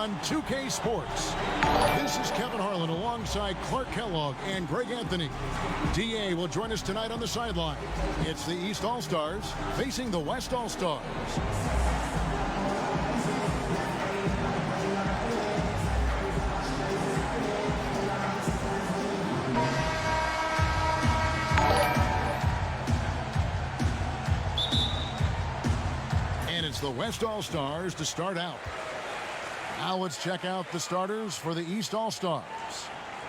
On 2K Sports, this is Kevin Harlan alongside Clark Kellogg and Greg Anthony. DA will join us tonight on the sideline. It's the East All-Stars facing the West All-Stars. And it's the West All-Stars to start out. Now let's check out the starters for the East All-Stars.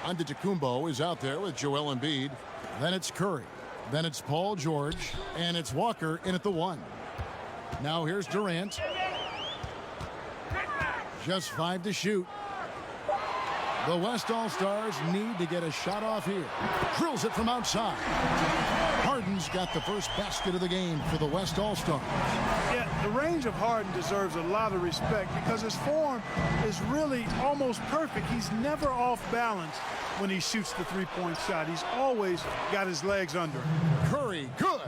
Antetokounmpo is out there with Joel Embiid. Then it's Curry. Then it's Paul George. And it's Walker in at the 1. Now here's Durant. Just 5 to shoot. The West All-Stars need to get a shot off here. Drills it from outside. Harden's got the first basket of the game for the West All-Stars. Yeah, the range of Harden deserves a lot of respect because his form is really almost perfect. He's never off balance when he shoots the three-point shot. He's always got his legs under him. Curry, good.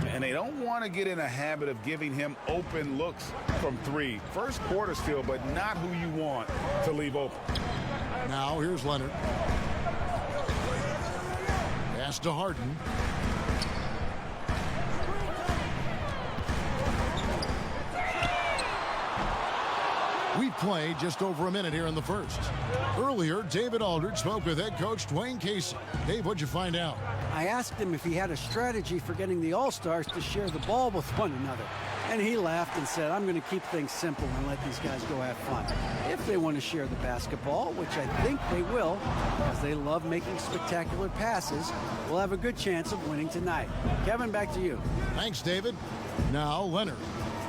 And they don't want to get in a habit of giving him open looks from 3. First quarter still, but not who you want to leave open. Now here's Leonard. Pass to Harden. We've played just over a minute here in the first. Earlier, David Aldridge spoke with head coach Dwayne Casey. Dave, what'd you find out? I asked him if he had a strategy for getting the All-Stars to share the ball with one another. And he laughed and said, I'm going to keep things simple and let these guys go have fun. If they want to share the basketball, which I think they will, because they love making spectacular passes, we'll have a good chance of winning tonight. Kevin, back to you. Thanks, David. Now, Leonard.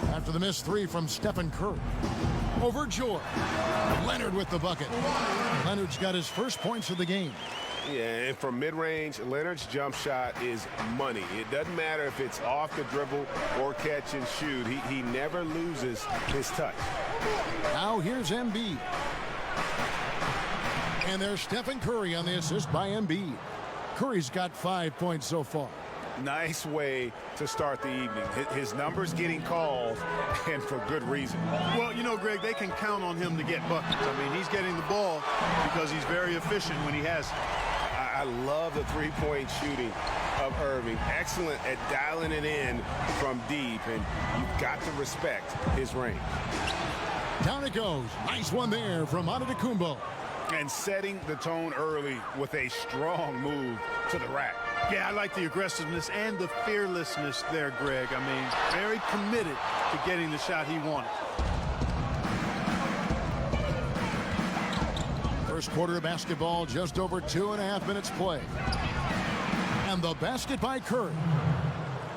After the missed 3 from Stephen Curry. Over George. Leonard with the bucket. Leonard's got his first points of the game. Yeah, and from mid-range, Leonard's jump shot is money. It doesn't matter if it's off the dribble or catch and shoot. He never loses his touch. Now here's Embiid. And there's Stephen Curry on the assist by Embiid. Curry's got 5 points so far. Nice way to start the evening. His numbers getting called, and for good reason. Well, you know, Greg, they can count on him to get buckets. I mean, he's getting the ball because he's very efficient when he has it. I love the three-point shooting of Irving. Excellent at dialing it in from deep, and you've got to respect his range. Down it goes. Nice one there from Antetokounmpo. And setting the tone early with a strong move to the rack. Yeah, I like the aggressiveness and the fearlessness there, Greg. I mean, very committed to getting the shot he wanted. First quarter of basketball, just over 2.5 minutes play. And the basket by Curry.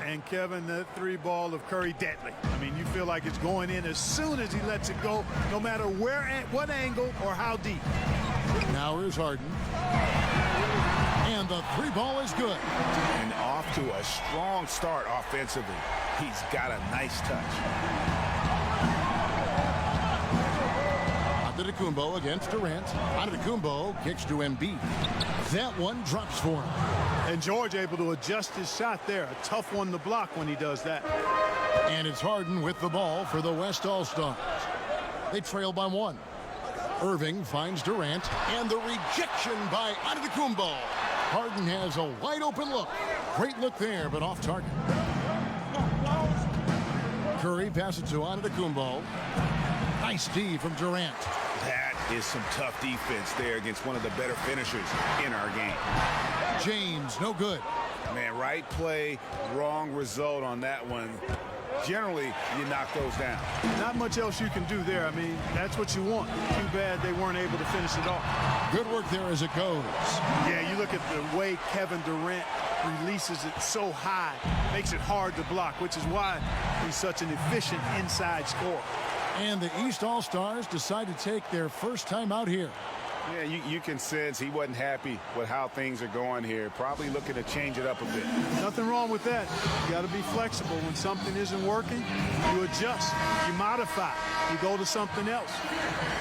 And Kevin, that 3 ball of Curry, deadly. I mean, you feel like it's going in as soon as he lets it go, no matter where, what angle, or how deep. Now here's Harden. And the 3 ball is good. And off to a strong start offensively. He's got a nice touch. Antetokounmpo against Durant. Antetokounmpo kicks to Embiid. That one drops for him. And George able to adjust his shot there. A tough one to block when he does that. And it's Harden with the ball for the West All-Stars. They trail by 1. Irving finds Durant, and the rejection by Antetokounmpo. Harden has a wide open look. Great look there, but off target. Curry passes to Antetokounmpo. Nice D from Durant. That is some tough defense there against one of the better finishers in our game. James, no good. Man, right play, wrong result on that one. Generally, you knock those down. Not much else you can do there. I mean, that's what you want. Too bad they weren't able to finish it off. Good work there as it goes. Yeah, you look at the way Kevin Durant releases it so high. Makes it hard to block, which is why he's such an efficient inside scorer. And the East All-Stars decide to take their first time out here. Yeah, you can sense he wasn't happy with how things are going here. Probably looking to change it up a bit. Nothing wrong with that. You got to be flexible. When something isn't working, you adjust, you modify, you go to something else.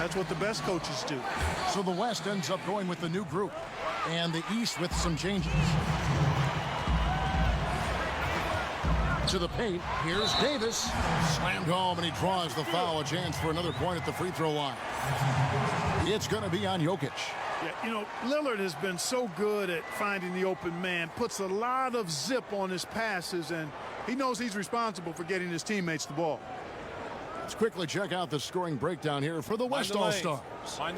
That's what the best coaches do. So the West ends up going with the new group, and the East with some changes. To the paint. Here's Davis. Slammed home, and he draws the foul. A chance for another point at the free throw line. It's going to be on Jokic. Yeah, you know, Lillard has been so good at finding the open man, puts a lot of zip on his passes, and he knows he's responsible for getting his teammates the ball. Let's quickly check out the scoring breakdown here for the West All-Stars.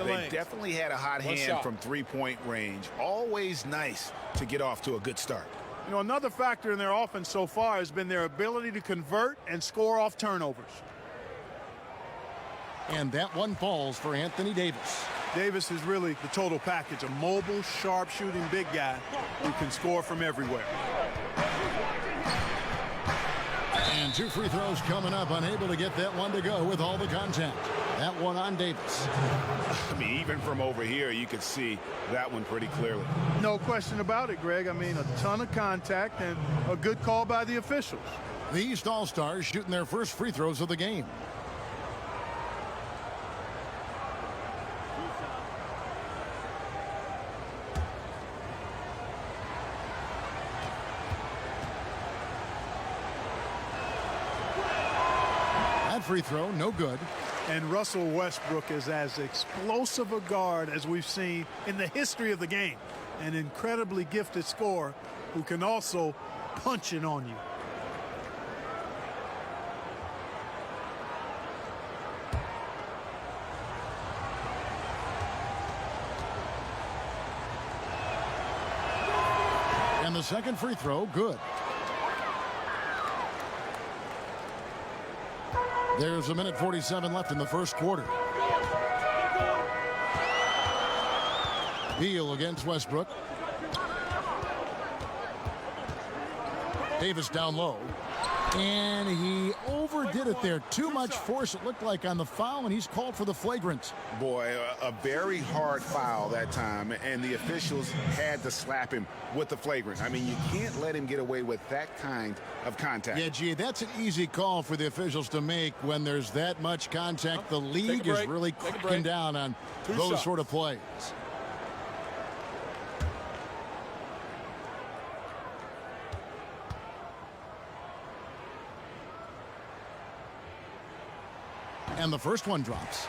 They definitely had a hot hand from three-point range. Always nice to get off to a good start. You know, another factor in their offense so far has been their ability to convert and score off turnovers. And that one falls for Anthony Davis. Davis is really the total package, a mobile, sharp-shooting big guy who can score from everywhere. And 2 free throws coming up, unable to get that one to go with all the contact. That one on Davis. I mean, even from over here, you could see that one pretty clearly. No question about it, Greg. I mean, a ton of contact and a good call by the officials. The East All-Stars shooting their first free throws of the game. Free throw, no good. And Russell Westbrook is as explosive a guard as we've seen in the history of the game. An incredibly gifted scorer who can also punch it on you. And the second free throw, good. There's 1:47 left in the first quarter. Beal against Westbrook. Davis down low. And he overdid it there. Too much force, it looked like, on the foul, and he's called for the flagrant. Boy, a very hard foul that time, and the officials had to slap him with the flagrant. I mean, you can't let him get away with that kind of contact. Yeah, gee, that's an easy call for the officials to make when there's that much contact. The league is really cracking down on those sort of plays. And the first one drops.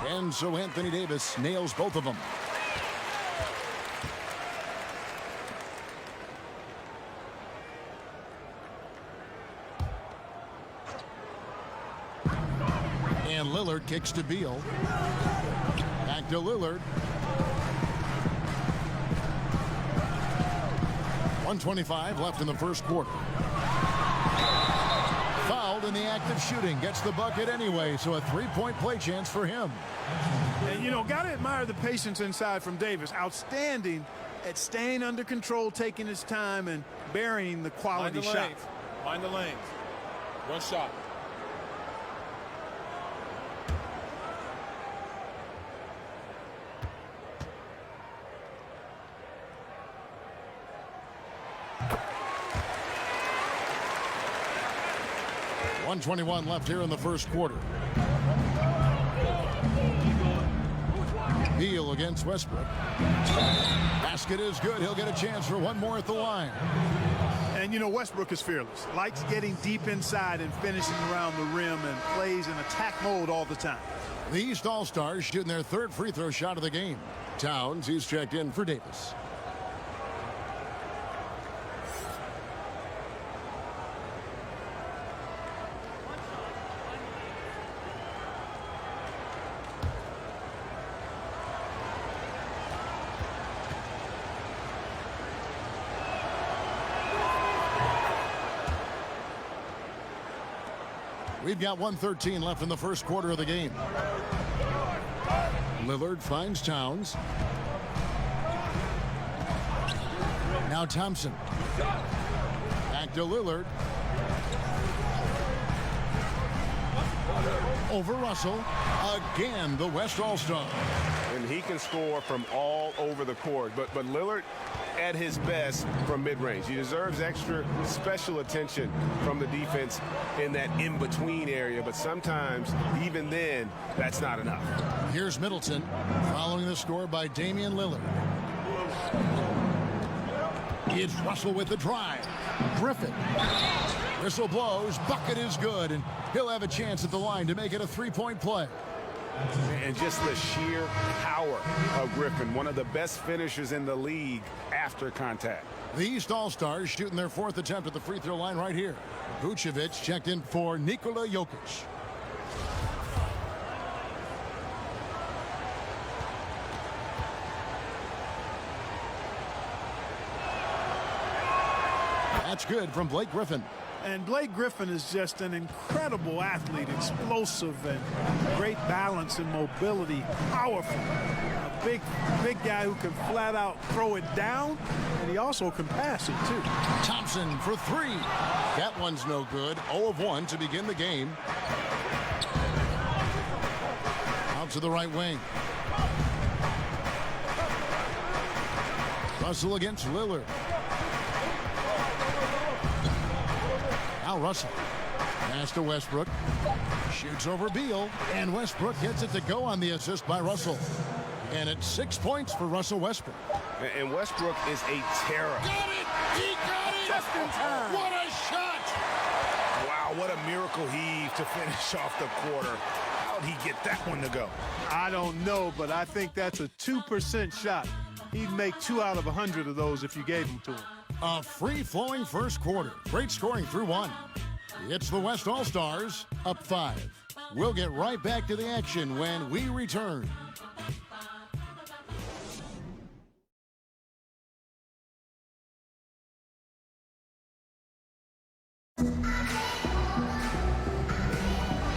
And so Anthony Davis nails both of them. And Lillard kicks to Beal. Back to Lillard. 1:25 left in the first quarter. Fouled in the act of shooting. Gets the bucket anyway, so a three-point play chance for him. And, you know, got to admire the patience inside from Davis. Outstanding at staying under control, taking his time, and burying the quality shot. Mind the lanes. One shot. .21 left here in the first quarter. Beal against Westbrook. Basket is good. He'll get a chance for one more at the line. And, you know, Westbrook is fearless. Likes getting deep inside and finishing around the rim and plays in attack mode all the time. The East All-Stars shooting their third free throw shot of the game. Towns, he's checked in for Davis. We've got 1:13 left in the first quarter of the game. Lillard finds Towns. Now Thompson. Back to Lillard. Over Russell. Again, the West All-Star. And he can score from all over the court. But Lillard at his best from mid-range. He deserves extra special attention from the defense in that in-between area. But sometimes, even then, that's not enough. Here's Middleton following the score by Damian Lillard. It's Russell with the drive. Griffin. Whistle blows. Bucket is good. And he'll have a chance at the line to make it a three-point play. And just the sheer power of Griffin, one of the best finishers in the league after contact. The East All-Stars shooting their fourth attempt at the free throw line right here. Vucevic checked in for Nikola Jokic. That's good from Blake Griffin. And Blake Griffin is just an incredible athlete, explosive and great balance and mobility, powerful. A big guy who can flat out throw it down, and he also can pass it too. Thompson for three. That one's no good. 0 of 1 to begin the game. Out to the right wing. Russell against Lillard. Now Russell. Pass to Westbrook. Shoots over Beal. And Westbrook gets it to go on the assist by Russell. And it's 6 points for Russell Westbrook. And Westbrook is a terror. Got it! He got it! Just in time. What a shot! Wow, what a miracle heave to finish off the quarter. How'd he get that one to go? I don't know, but I think that's a 2% shot. He'd make 2 out of 100 of those if you gave them to him. A free-flowing first quarter. Great scoring through one. It's the West All-Stars up 5. We'll get right back to the action when we return.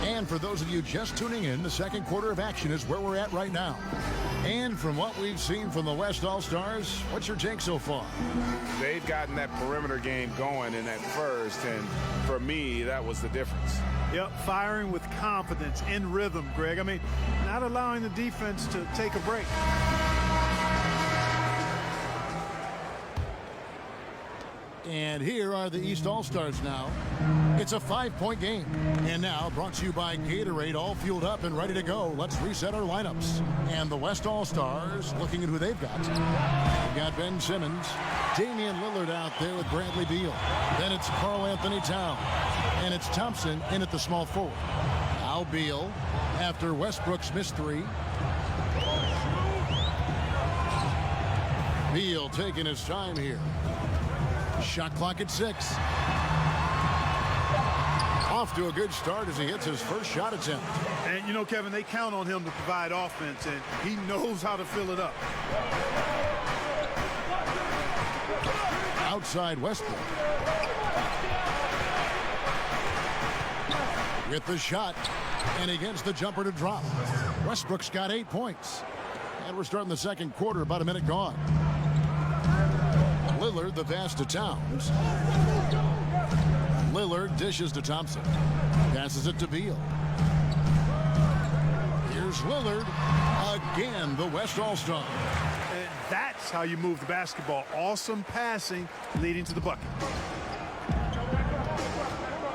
And for those of you just tuning in, the second quarter of action is where we're at right now. And from what we've seen from the West All-Stars, what's your take so far? They've gotten that perimeter game going in that first, and for me, that was the difference. Yep, firing with confidence, in rhythm, Greg. I mean, not allowing the defense to take a break. And here are the East All-Stars now. It's a 5-point game. And now, brought to you by Gatorade, all fueled up and ready to go. Let's reset our lineups. And the West All-Stars, looking at who they've got. They've got Ben Simmons, Damian Lillard out there with Bradley Beal. Then it's Karl Anthony Towns. And it's Thompson in at the small forward. Now Beal, after Westbrook's missed 3. Beal taking his time here. Shot clock at 6. Off to a good start as he hits his first shot attempt. And, you know, Kevin, they count on him to provide offense, and he knows how to fill it up. Outside Westbrook. With the shot, and he gets the jumper to drop. Westbrook's got 8 points. And we're starting the second quarter, about a minute gone. Lillard, the pass to Towns. Lillard dishes to Thompson. Passes it to Beal. Here's Lillard. Again, the West All-Star. And that's how you move the basketball. Awesome passing leading to the bucket.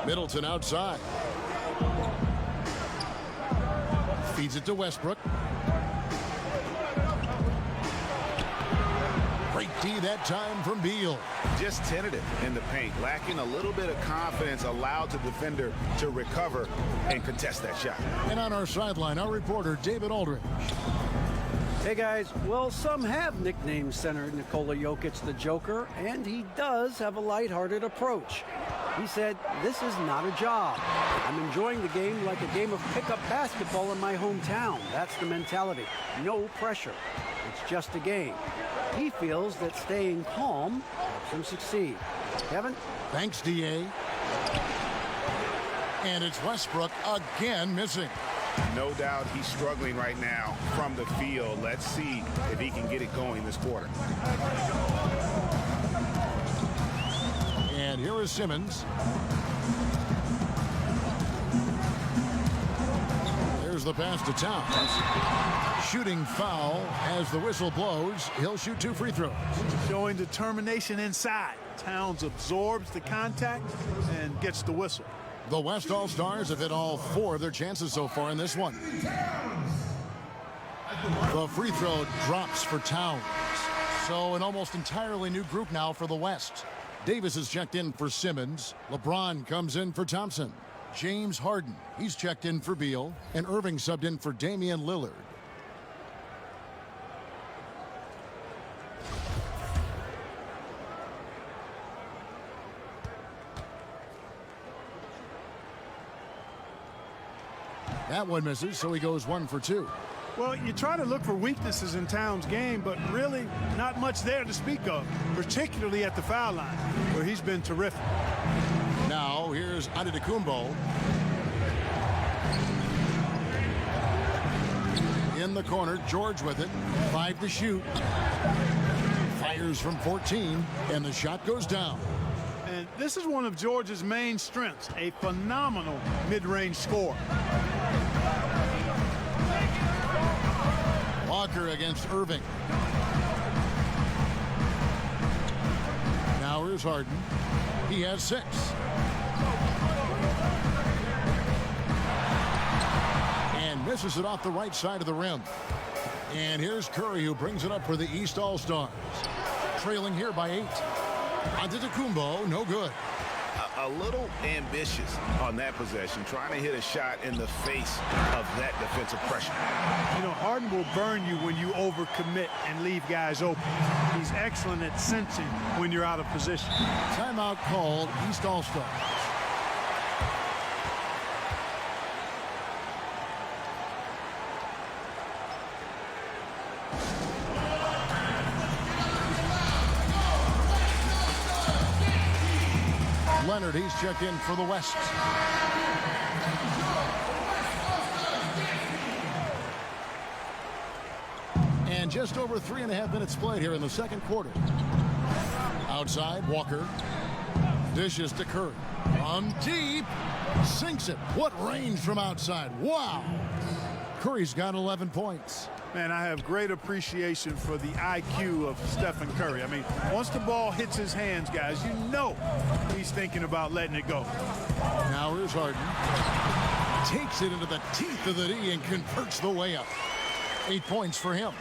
Middleton outside. Feeds it to Westbrook. Great D that time from Beal. Just tentative in the paint, lacking a little bit of confidence, allowed the defender to recover and contest that shot. And on our sideline, our reporter, David Aldridge. Hey guys, well, some have nicknamed center Nikola Jokic the Joker, and he does have a lighthearted approach. He said, "This is not a job. I'm enjoying the game like a game of pickup basketball in my hometown." That's the mentality. No pressure. It's just a game. He feels that staying calm helps him succeed. Kevin? Thanks, D.A. And it's Westbrook again missing. No doubt he's struggling right now from the field. Let's see if he can get it going this quarter. And here is Simmons. Here's the pass to Towns. Shooting foul as the whistle blows. He'll shoot 2 free throws. Showing determination inside. Towns absorbs the contact and gets the whistle. The West All-Stars have hit all 4 of their chances so far in this one. The free throw drops for Towns. So an almost entirely new group now for the West. Davis is checked in for Simmons. LeBron comes in for Thompson. James Harden, he's checked in for Beal. And Irving subbed in for Damian Lillard. That one misses, so he goes 1 for 2. Well, you try to look for weaknesses in Towns' game, but really not much there to speak of, particularly at the foul line, where he's been terrific. Now, here's Antetokounmpo. In the corner, George with it. 5 to shoot. Fires from 14, and the shot goes down. And this is one of George's main strengths, a phenomenal mid-range scorer. Walker against Irving. Now here's Harden. He has 6. And misses it off the right side of the rim. And here's Curry, who brings it up for the East All-Stars. Trailing here by 8. Antetokounmpo, no good. A little ambitious on that possession, trying to hit a shot in the face of that defensive pressure. You know, Harden will burn you when you overcommit and leave guys open. He's excellent at sensing when you're out of position. Timeout called, East All-Stars. Leonard, he's checked in for the West. And just over 3.5 minutes played here in the second quarter. Outside, Walker. Dishes to Curry. From deep. Sinks it. What range from outside. Wow. Curry's got 11 points. Man, I have great appreciation for the IQ of Stephen Curry. I mean, once the ball hits his hands, guys, you know he's thinking about letting it go. Now here's Harden. Takes it into the teeth of the D and converts the layup. 8 points for him.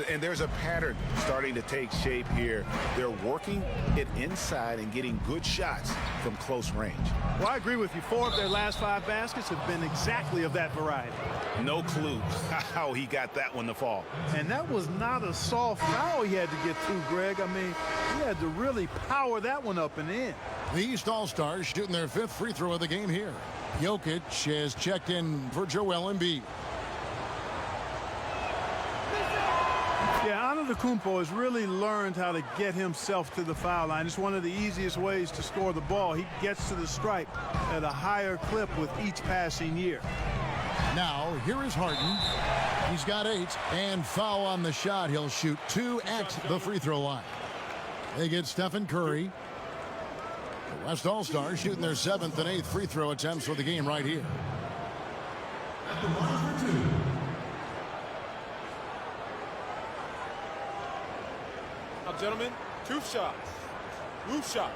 And there's a pattern starting to take shape here. They're working it inside and getting good shots from close range. Well, I agree with you. 4 of their last 5 baskets have been exactly of that variety. No clue how he got that one to fall. And that was not a soft foul he had to get through, Greg. I mean, he had to really power that one up and in. The East All-Stars shooting their 5th free throw of the game here. Jokic has checked in for Joel Embiid. Yeah, Antetokounmpo has really learned how to get himself to the foul line. It's one of the easiest ways to score the ball. He gets to the stripe at a higher clip with each passing year. Now, here is Harden. He's got 8, and foul on the shot. He'll shoot 2 at the free throw line. They get Stephen Curry. The West All-Stars shooting their 7th and 8th free throw attempts for the game right here. Now, gentlemen, 2 shots. Roof shots.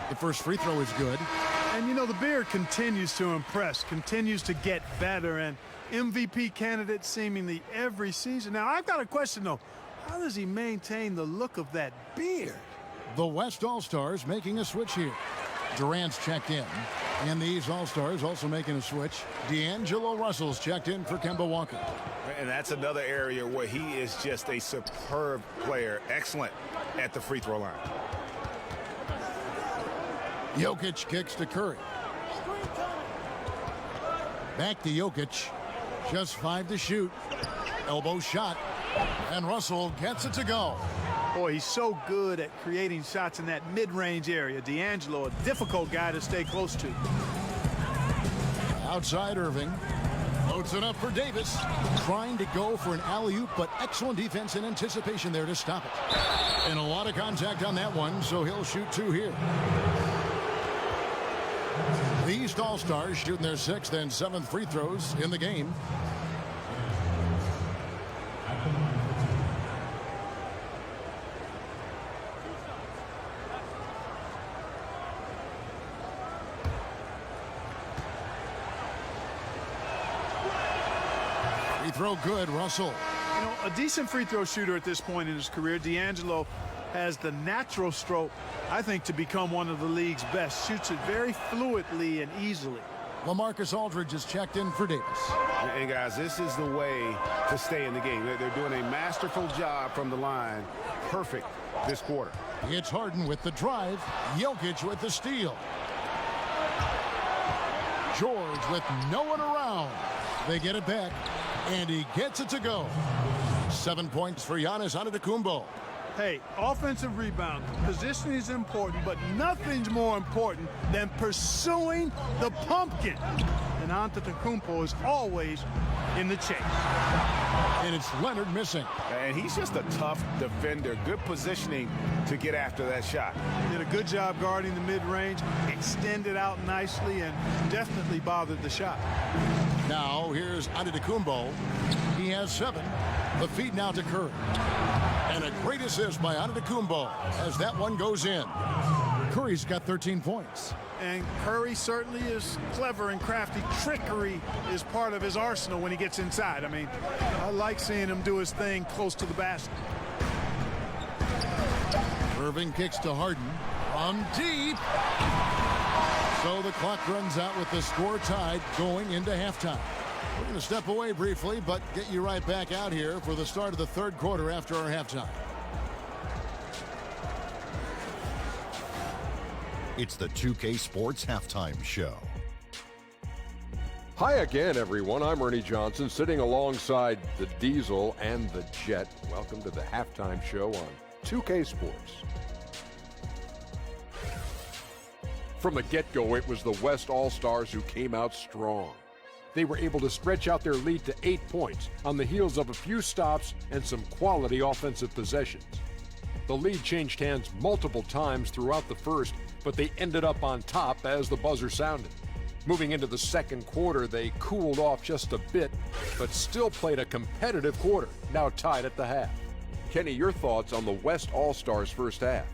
The first free throw is good. And, you know, the Beard continues to impress, continues to get better, and MVP candidate seemingly every season. Now, I've got a question, though. How does he maintain the look of that beard? The West All-Stars making a switch here. Durant's checked in. And these All-Stars also making a switch. D'Angelo Russell's checked in for Kemba Walker. And that's another area where he is just a superb player. Excellent at the free throw line. Jokic kicks to Curry. Back to Jokic. Just 5 to shoot. Elbow shot. And Russell gets it to go. Boy, he's so good at creating shots in that mid-range area. D'Angelo, a difficult guy to stay close to. Outside Irving. Loads it up for Davis. Trying to go for an alley-oop, but excellent defense and anticipation there to stop it. And a lot of contact on that one, so he'll shoot 2 here. The East All-Stars shooting their 6th and 7th free throws in the game. Free throw good, Russell. You know, a decent free throw shooter at this point in his career. D'Angelo has the natural stroke, I think, to become one of the league's best. Shoots it very fluidly and easily. LaMarcus Aldridge is checked in for Davis. And guys, this is the way to stay in the game. They're doing a masterful job from the line. Perfect this quarter. It's Harden with the drive. Jokic with the steal. George with no one around. They get it back, and he gets it to go. 7 points for Giannis Antetokounmpo. Hey, offensive rebound, positioning is important, but nothing's more important than pursuing the pumpkin. And Antetokounmpo is always in the chase. And it's Leonard missing. And he's just a tough defender. Good positioning to get after that shot. Did a good job guarding the mid-range, extended out nicely, and definitely bothered the shot. Now here's Antetokounmpo. He has 7. The feed now to Curry. And a great assist by Antetokounmpo as that one goes in. Curry's got 13 points. And Curry certainly is clever and crafty. Trickery is part of his arsenal when he gets inside. I mean, I like seeing him do his thing close to the basket. Irving kicks to Harden from deep. So the clock runs out with the score tied going into halftime. We're going to step away briefly, but get you right back out here for the start of the 3rd quarter after our halftime. It's the 2K Sports Halftime Show. Hi again, everyone. I'm Ernie Johnson, sitting alongside the Diesel and the Jet. Welcome to the Halftime Show on 2K Sports. From the get-go, it was the West All-Stars who came out strong. They were able to stretch out their lead to 8 points on the heels of a few stops and some quality offensive possessions. The lead changed hands multiple times throughout the first, but they ended up on top as the buzzer sounded. Moving into the 2nd quarter, they cooled off just a bit, but still played a competitive quarter, now tied at the half. Kenny, your thoughts on the West All-Stars first half?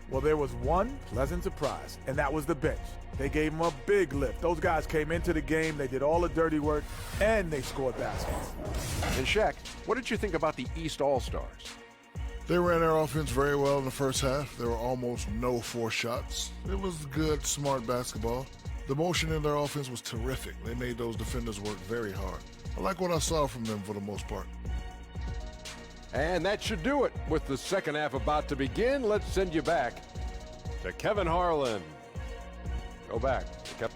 Well, there was one pleasant surprise, and that was the bench. They gave them a big lift. Those guys came into the game, they did all the dirty work, and they scored baskets. And Shaq, what did you think about the East All-Stars? They ran their offense very well in the first half. There were almost no forced shots. It was good, smart basketball. The motion in their offense was terrific. They made those defenders work very hard. I like what I saw from them for the most part. And that should do it. With the second half about to begin, let's send you back to Kevin Harlan. Go back to Kevin.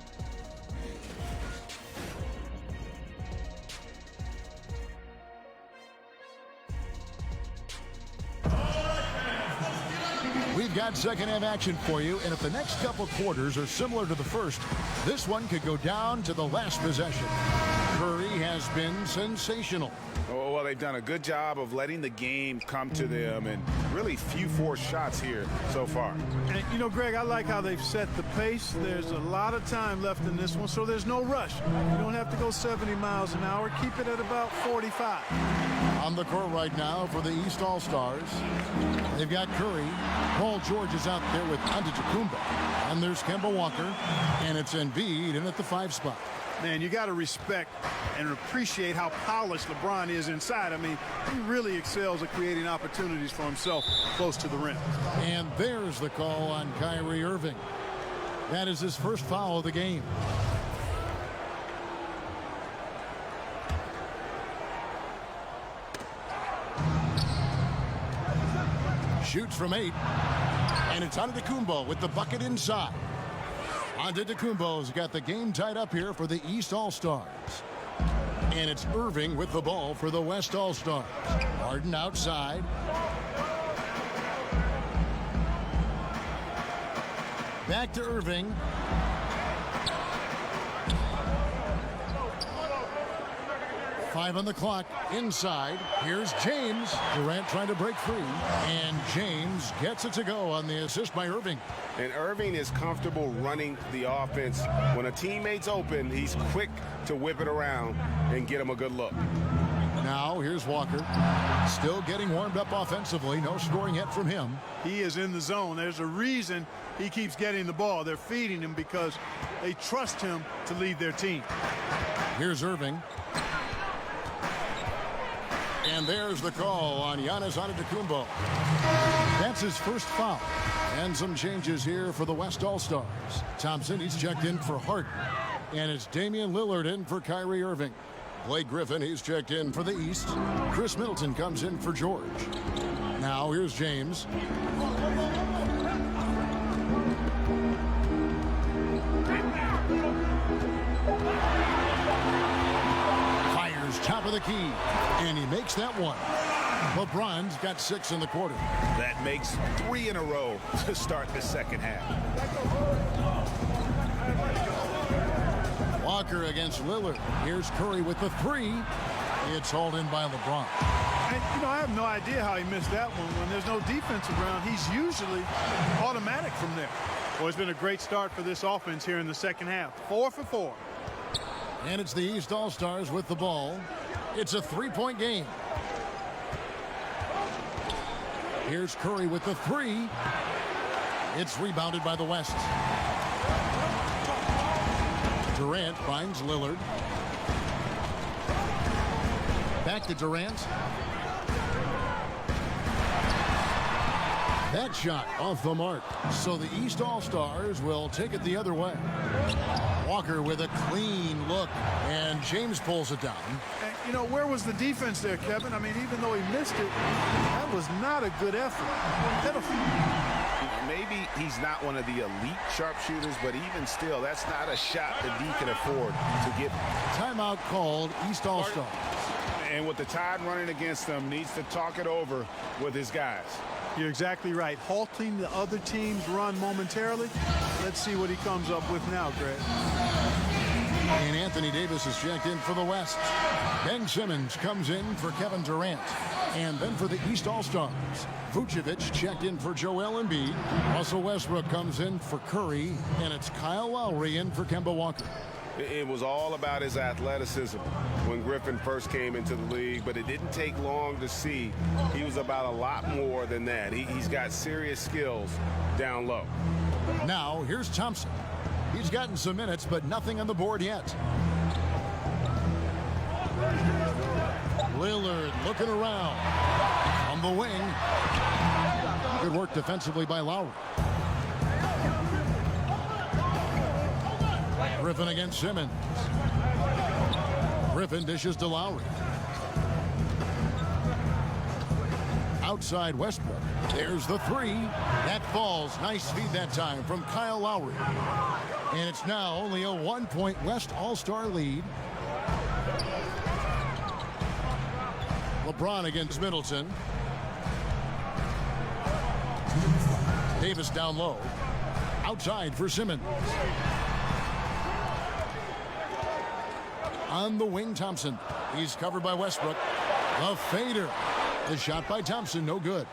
We've got second half action for you, and if the next couple quarters are similar to the first, this one could go down to the last possession. Curry has been sensational. Oh, well, they've done a good job of letting the game come to them, and really few forced shots here so far. And, you know, Greg, I like how they've set the pace. There's a lot of time left in this one, so there's no rush. You don't have to go 70 miles an hour. Keep it at about 45. On the court right now for the East All-Stars, they've got Curry. Paul George is out there with Antetokounmpo. And there's Kemba Walker, and it's Embiid in at the 5 spot. Man, you got to respect and appreciate how polished LeBron is inside. I mean, he really excels at creating opportunities for himself close to the rim. And there's the call on Kyrie Irving. That is his first foul of the game. Shoots from 8. And it's Antetokounmpo with the bucket inside. Antetokounmpo's got the game tied up here for the East All-Stars. And it's Irving with the ball for the West All-Stars. Harden outside. Back to Irving. 5 on the clock. Inside. Here's James. Durant trying to break free. And James gets it to go on the assist by Irving. And Irving is comfortable running the offense. When a teammate's open, he's quick to whip it around and get him a good look. Now here's Walker. Still getting warmed up offensively. No scoring yet from him. He is in the zone. There's a reason he keeps getting the ball. They're feeding him because they trust him to lead their team. Here's Irving. And there's the call on Giannis Antetokounmpo. That's his first foul. And some changes here for the West All-Stars. Thompson, he's checked in for Hart. And it's Damian Lillard in for Kyrie Irving. Blake Griffin, he's checked in for the East. Chris Middleton comes in for George. Now here's James. Fires top of the key. And he makes that one. LeBron's got 6 in the quarter. That makes 3 in a row to start the second half. Walker against Lillard. Here's Curry with the 3. It's hauled in by LeBron. And, I have no idea how he missed that one. When there's no defense around, he's usually automatic from there. Well, it's been a great start for this offense here in the second half. 4 for 4. And it's the East All-Stars with the ball. It's a 3-point game. Here's Curry with the 3. It's rebounded by the West. Durant finds Lillard. Back to Durant. That shot off the mark. So the East All-Stars will take it the other way. Walker with a clean look. And James pulls it down. And, where was the defense there, Kevin? I mean, even though he missed it, that was not a good effort. Pitiful. Maybe he's not one of the elite sharpshooters, but even still, that's not a shot that D can afford to give. Timeout called, East All-Stars. And with the Tide running against them, needs to talk it over with his guys. You're exactly right. Halting the other team's run momentarily. Let's see what he comes up with now, Greg. And Anthony Davis is checked in for the West. Ben Simmons comes in for Kevin Durant. And then for the East All-Stars, Vucevic checked in for Joel Embiid. Russell Westbrook comes in for Curry. And it's Kyle Lowry in for Kemba Walker. It was all about his athleticism when Griffin first came into the league, but it didn't take long to see he was about a lot more than that. He's got serious skills down low. Now, here's Thompson. He's gotten some minutes, but nothing on the board yet. Lillard looking around. On the wing. Good work defensively by Lowry. Griffin against Simmons. Griffin dishes to Lowry. Outside Westbrook. There's the 3. That falls. Nice feed that time from Kyle Lowry. And it's now only a 1-point West All-Star lead. LeBron against Middleton. Davis down low. Outside for Simmons. On the wing, Thompson. He's covered by Westbrook. A fader. The shot by Thompson, no good.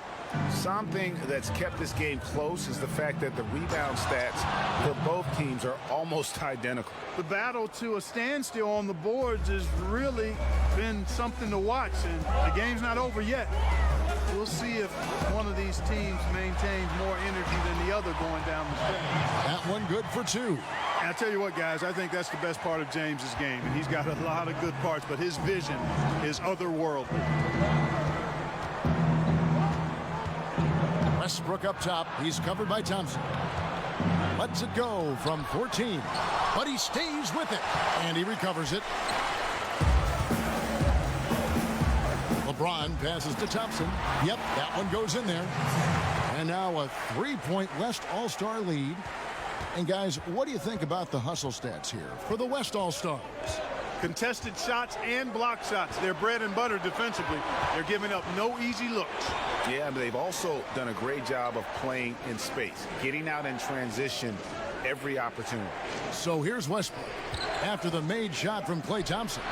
Something that's kept this game close is the fact that the rebound stats for both teams are almost identical. The battle to a standstill on the boards has really been something to watch, and the game's not over yet. We'll see if one of these teams maintains more energy than the other going down the stretch. That one good for 2. And I tell you what, guys, I think that's the best part of James's game, and he's got a lot of good parts, but his vision is otherworldly. Westbrook up top. He's covered by Thompson. Lets it go from 14. But he stays with it. And he recovers it. LeBron passes to Thompson. Yep, that one goes in there. And now a 3-point West All-Star lead. And guys, what do you think about the hustle stats here for the West All-Stars? Contested shots and block shots. They're bread and butter defensively. They're giving up no easy looks. Yeah, but they've also done a great job of playing in space, getting out in transition every opportunity. So here's Westbrook after the made shot from Klay Thompson.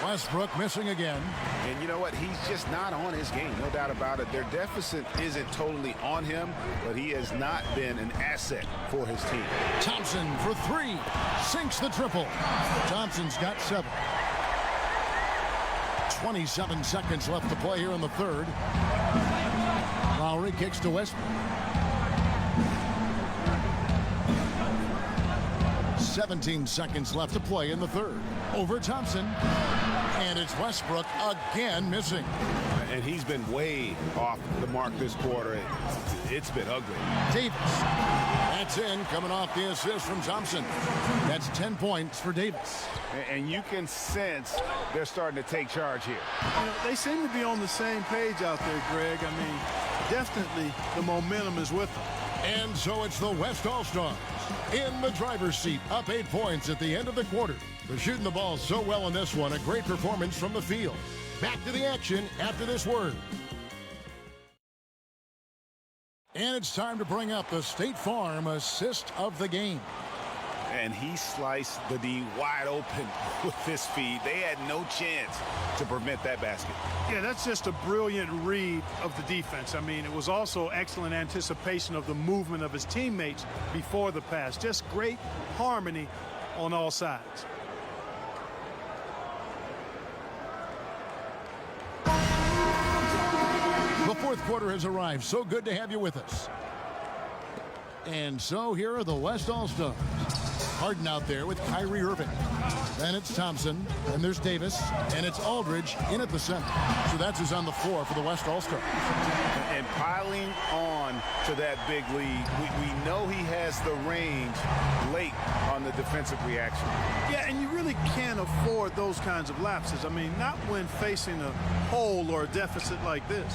Westbrook missing again. And you know what? He's just not on his game, no doubt about it. Their deficit isn't totally on him, but he has not been an asset for his team. Thompson for three. Sinks the triple. Thompson's got 7. 27 seconds left to play here in the third. Lowry kicks to Westbrook. 17 seconds left to play in the third. Over Thompson. And it's Westbrook again missing. And he's been way off the mark this quarter. It's been ugly. Davis. That's in, coming off the assist from Thompson. That's 10 points for Davis. And you can sense they're starting to take charge here. You know, they seem to be on the same page out there, Greg. I mean, definitely the momentum is with them. And so it's the West All-Stars in the driver's seat, up 8 points at the end of the quarter. They're shooting the ball so well in this one. A great performance from the field. Back to the action after this word. And it's time to bring up the State Farm assist of the game. And he sliced the D wide open with this feed. They had no chance to prevent that basket. Yeah, that's just a brilliant read of the defense. I mean, it was also excellent anticipation of the movement of his teammates before the pass. Just great harmony on all sides. The fourth quarter has arrived. So good to have you with us. And so here are the West All-Stars. Harden out there with Kyrie Irving. Then it's Thompson, and there's Davis, and it's Aldridge in at the center. So that's who's on the floor for the West All-Stars. And piling on to that big lead, we know he has the range late on the defensive reaction. Yeah, and you really can't afford those kinds of lapses. I mean, not when facing a hole or a deficit like this.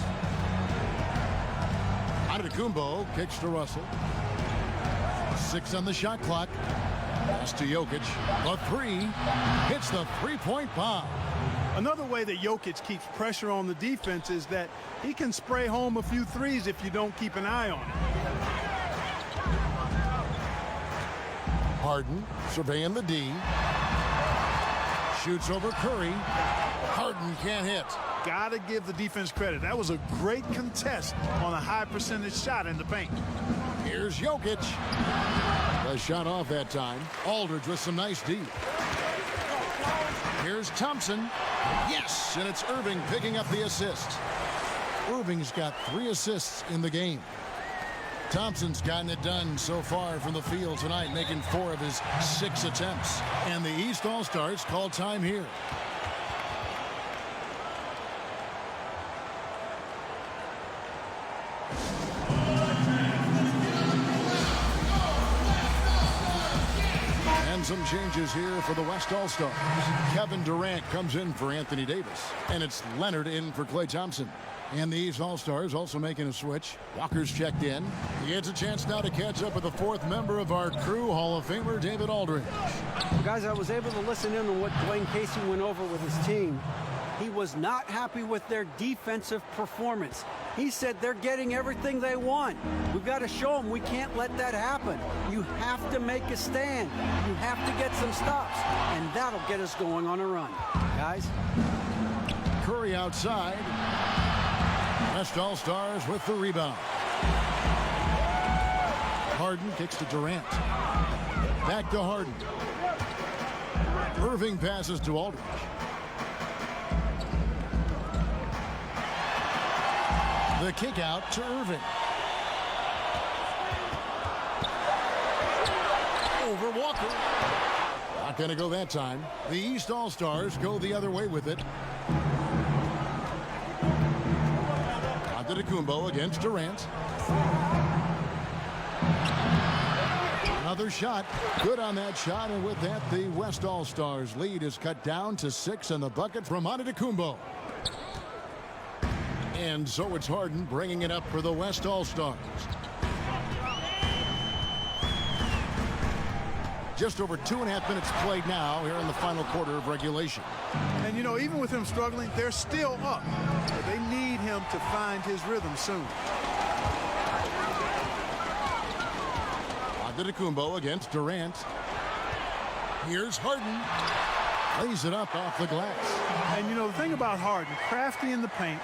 Antetokounmpo kicks to Russell. 6 on the shot clock. Pass to Jokic. The 3 hits the three-point bomb. Another way that Jokic keeps pressure on the defense is that he can spray home a few threes if you don't keep an eye on him. Harden surveying the D. Shoots over Curry. Harden can't hit. Gotta give the defense credit. That was a great contest on a high percentage shot in the paint. Here's Jokic. The shot off that time. Aldridge with some nice D. Here's Thompson. Yes, and it's Irving picking up the assist. Irving's got 3 assists in the game. Thompson's gotten it done so far from the field tonight, making 4 of his 6 attempts. And the East All-Stars call time here. Some changes here for the West All-Stars. Kevin Durant comes in for Anthony Davis. And it's Leonard in for Klay Thompson. And the East All-Stars also making a switch. Walker's checked in. He gets a chance now to catch up with the 4th member of our crew, Hall of Famer David Aldridge. Well, guys, I was able to listen in on what Dwayne Casey went over with his team. He was not happy with their defensive performance. He said they're getting everything they want. We've got to show them we can't let that happen. You have to make a stand. You have to get some stops, and that'll get us going on a run. Guys? Curry outside. West All-Stars with the rebound. Harden kicks to Durant. Back to Harden. Irving passes to Aldridge. The kick out to Irving. Over Walker. Not going to go that time. The East All-Stars go the other way with it. Antetokounmpo against Durant. Another shot. Good on that shot, and with that, the West All-Stars lead is cut down to 6 in the bucket from Antetokounmpo. And so it's Harden bringing it up for the West All-Stars. Just over 2.5 minutes played now here in the final quarter of regulation. And, you know, even with him struggling, they're still up. So they need him to find his rhythm soon. Antetokounmpo against Durant. Here's Harden. Lays it up off the glass. And, you know, the thing about Harden, crafty in the paint,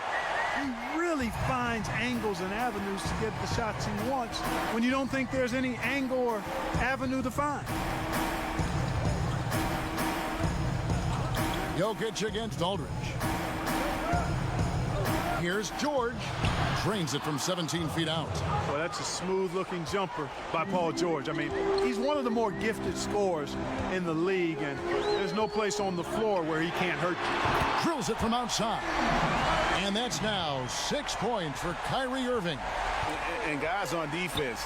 he really finds angles and avenues to get the shots he wants when you don't think there's any angle or avenue to find. Jokic against Aldridge. Here's George. Drains it from 17 feet out. Well, that's a smooth-looking jumper by Paul George. I mean, he's one of the more gifted scorers in the league, and there's no place on the floor where he can't hurt you. Drills it from outside. And that's now 6 points for Kyrie Irving. And guys on defense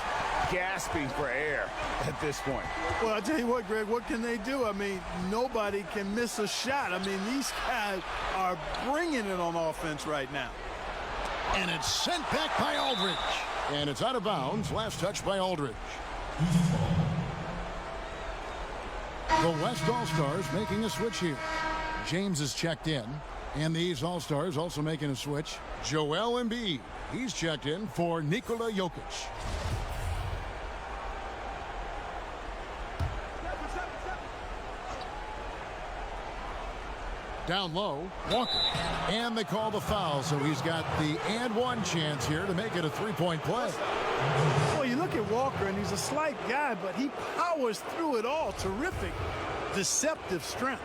gasping for air at this point. Well, I'll tell you what, Greg, what can they do? I mean, nobody can miss a shot. I mean, these guys are bringing it on offense right now. And it's sent back by Aldridge. And it's out of bounds. Last touch by Aldridge. The West All-Stars making a switch here. James is checked in. And the East All-Stars also making a switch. Joel Embiid. He's checked in for Nikola Jokic. Down low, Walker. And they call the foul, so he's got the and one chance here to make it a three-point play. Well, you look at Walker, and he's a slight guy, but he powers through it all. Terrific, deceptive strength.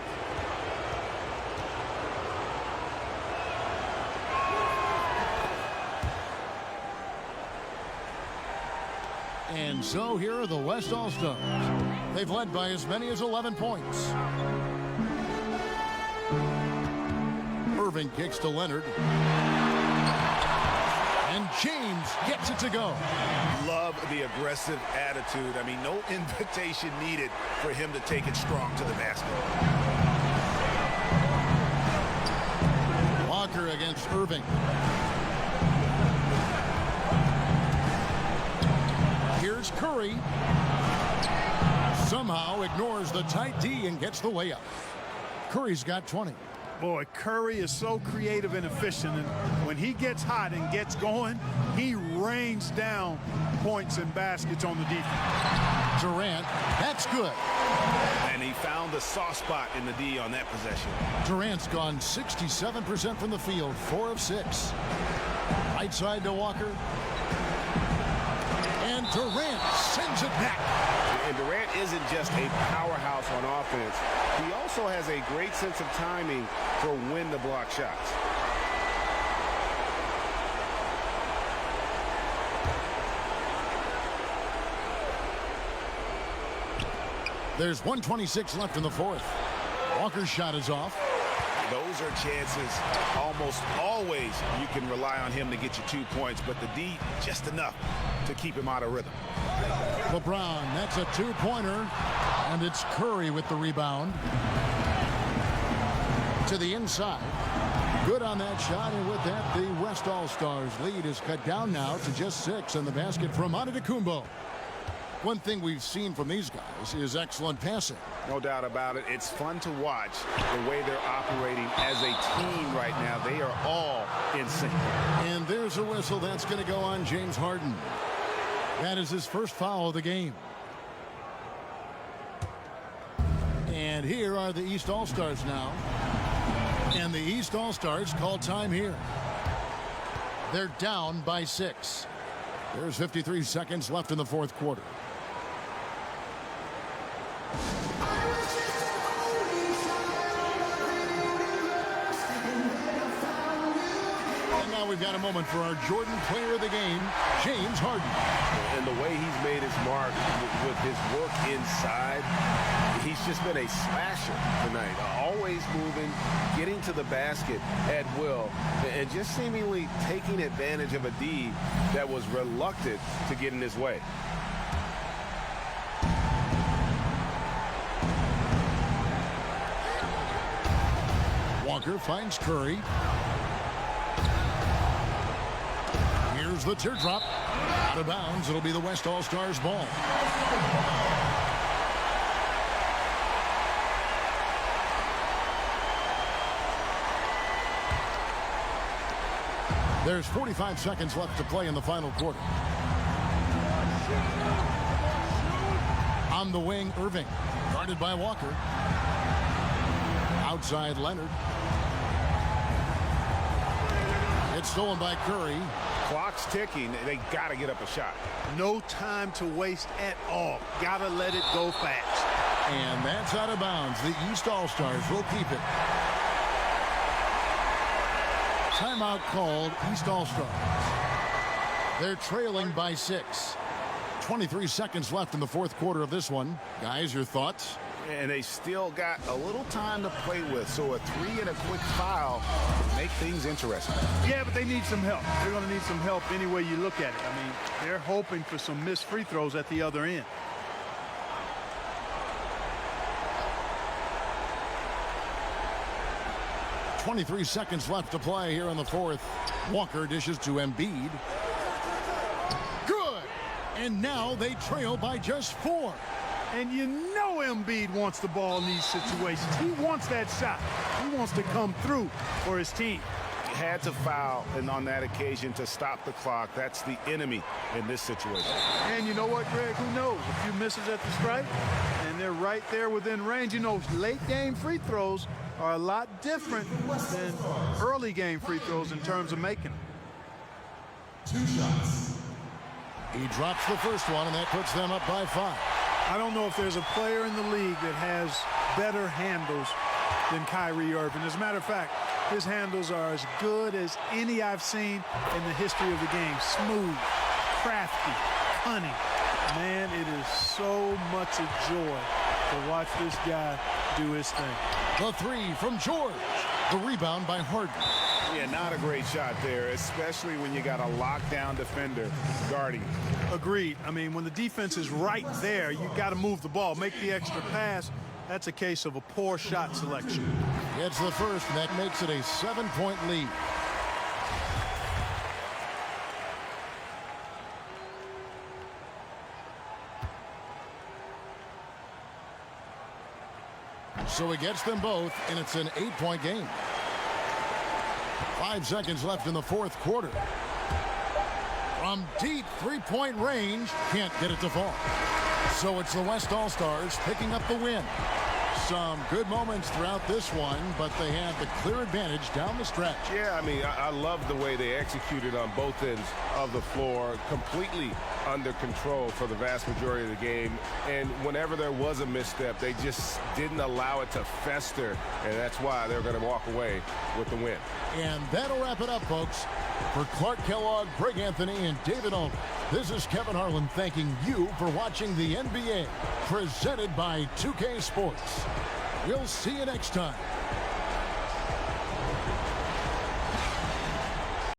And so here are the West All-Stars. They've led by as many as 11 points. Irving kicks to Leonard. And James gets it to go. Love the aggressive attitude. I mean, no invitation needed for him to take it strong to the basket. Walker against Irving. Here's Curry. Somehow ignores the tight D and gets the layup. Curry's got 20. Boy, Curry is so creative and efficient, and when he gets hot and gets going, he rains down points and baskets on the defense. Durant, that's good. And he found the soft spot in the D on that possession. Durant's gone 67% from the field, 4 of 6. Right side to Walker. And Durant sends it back. And Durant isn't just a powerhouse on offense. He also has a great sense of timing for when to block shots. There's 1:26 left in the fourth. Walker's shot is off. Those are chances almost always you can rely on him to get you 2 points, but the D just enough to keep him out of rhythm. LeBron, that's a two-pointer, and it's Curry with the rebound. To the inside. Good on that shot, and with that, the West All-Stars lead is cut down now to just 6, and the basket from Antetokounmpo. One thing we've seen from these guys is excellent passing. No doubt about it. It's fun to watch the way they're operating as a team right now. They are all in sync. And there's a whistle that's going to go on James Harden. That is his first foul of the game. And here are the East All-Stars now. And the East All-Stars call time here. They're down by 6. There's 53 seconds left in the fourth quarter. And now we've got a moment for our Jordan Player of the Game, James Harden. And the way he's made his mark with his work inside, he's just been a slasher tonight. Always moving, getting to the basket at will, and just seemingly taking advantage of a D that was reluctant to get in his way. Walker finds Curry. Here's the teardrop. Out of bounds. It'll be the West All-Stars ball. There's 45 seconds left to play in the final quarter. On the wing, Irving, guarded by Walker. Outside Leonard. It's stolen by Curry. Clock's ticking. They got to get up a shot. No time to waste at all. Got to let it go fast. And that's out of bounds. The East All-Stars will keep it. Timeout called, East All-Stars. They're trailing by 6. 23 seconds left in the fourth quarter of this one. Guys, your thoughts? And they still got a little time to play with, so a 3 and a quick foul make things interesting. Yeah, but they need some help. They're going to need some help any way you look at it. I mean, they're hoping for some missed free throws at the other end. .23 seconds left to play here in the fourth. Walker dishes to Embiid. Good! And now they trail by just 4. And you know Embiid wants the ball in these situations. He wants that shot. He wants to come through for his team. He had to foul, and on that occasion to stop the clock. That's the enemy in this situation. And you know what, Greg? Who knows? A few misses at the stripe, and they're right there within range. You know, late game free throws are a lot different than early game free throws in terms of making them. 2 shots. He drops the first one, and that puts them up by 5. I don't know if there's a player in the league that has better handles than Kyrie Irving. As a matter of fact, his handles are as good as any I've seen in the history of the game. Smooth, crafty, cunning. Man, it is so much a joy to watch this guy do his thing. The 3 from George. The rebound by Harden. Yeah, not a great shot there, especially when you got a lockdown defender guarding. Agreed. I mean, when the defense is right there, you got to move the ball, make the extra pass. That's a case of a poor shot selection. It's the first, and that makes it a 7-point lead. So he gets them both, and it's an 8-point game. 5 seconds left in the fourth quarter. From deep three-point range, can't get it to fall. So it's the West All-Stars picking up the win. Some good moments throughout this one, but they have the clear advantage down the stretch. Yeah, I mean, I love the way they executed on both ends of the floor, completely under control for the vast majority of the game. And whenever there was a misstep, they just didn't allow it to fester, and that's why they're going to walk away with the win. And that'll wrap it up, folks. For Clark Kellogg, Greg Anthony, and David Owen, this is Kevin Harlan thanking you for watching the NBA, presented by 2K Sports. We'll see you next time